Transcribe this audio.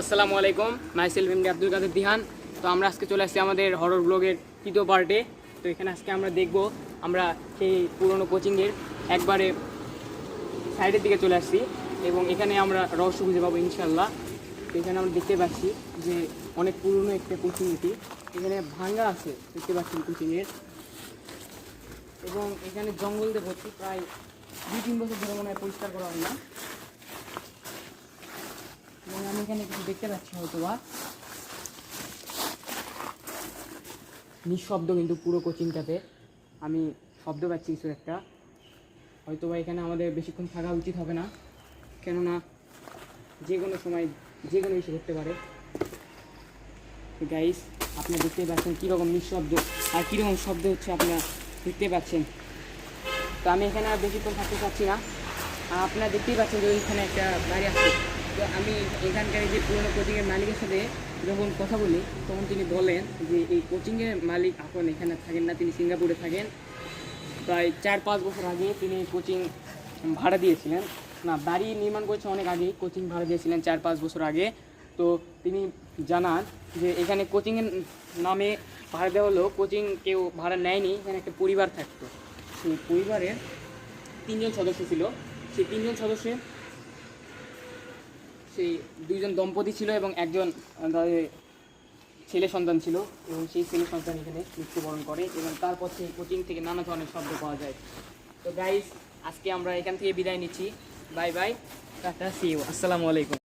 আসসালামু আলাইকুম, myself MD Abdul কাদের দিহান। তো আমরা আজকে চলে আসছি আমাদের হরর ব্লগের তৃতীয় পার্টে। তো এখানে আজকে আমরা দেখব, আমরা সেই পুরনো কোচিংয়ের একবারে সাইডের দিকে চলে আসছি এবং এখানে আমরা রহস্য খুঁজে পাবো ইনশাল্লাহ। তো এখানে আমরা দেখতে পাচ্ছি যে অনেক পুরনো একটা কোচিং, এটি এখানে ভাঙ্গা আছে দেখতে পাচ্ছেন কোচিংয়ের, এবং এখানে জঙ্গল দিয়ে ভর্তি, প্রায় 2-3 বছর ধরে মনে হয় পরিষ্কার করা হয় না। এবং আমি এখানে কিছু দেখতে পাচ্ছি, হয়তো বা নিঃশব্দ কিন্তু পুরো কোচিংটাতে আমি শব্দ পাচ্ছি কিছু একটা। হয়তো বা এখানে আমাদের বেশিক্ষণ থাকা উচিত হবে না, কেননা যে কোনো সময় যে কোনো কিছু করতে পারে। গাইস, আপনারা দেখতেই পাচ্ছেন কীরকম নিঃশব্দ আর কীরকম শব্দ হচ্ছে, আপনারা দেখতে পাচ্ছেন। তো আমি এখানে আর বেশিক্ষণ থাকতে চাচ্ছি না। আর আপনারা দেখতেই পাচ্ছেন যে ওইখানে একটা বাড়ি আছে। তো আমি এখানকার যে পুরোনো কোচিংয়ের মালিকের সাথে যখন কথা বলি, তখন তিনি বলেন যে এই কোচিংয়ের মালিক এখন এখানে থাকেন না, তিনি সিঙ্গাপুরে থাকেন। প্রায় 4-5 বছর আগে তিনি কোচিং ভাড়া দিয়েছিলেন, না বাড়ি নির্মাণ করেছে অনেক আগেই, কোচিং ভাড়া দিয়েছিলেন 4-5 বছর আগে। তো তিনি জানান যে এখানে কোচিংয়ের নামে ভাড়া দেওয়া হলো, কোচিং কেউ ভাড়া নেয়নি, এখানে একটা পরিবার থাকতো। সেই পরিবারের 3 জন সদস্য ছিল। সেই 3 জন সদস্যের সেই 2 জন দম্পতি ছিল এবং একজন ছেলে সন্তান ছিল, এবং সেই ছেলে সন্তান এখানে মৃত্যুবরণ করে এবং তারপর সেই কোচিং থেকে নানা ধরনের শব্দ পাওয়া যায়। তো গাইস, আজকে আমরা এখান থেকে বিদায় নিচ্ছি। Bye bye, tata, see you, আসসালামু আলাইকুম।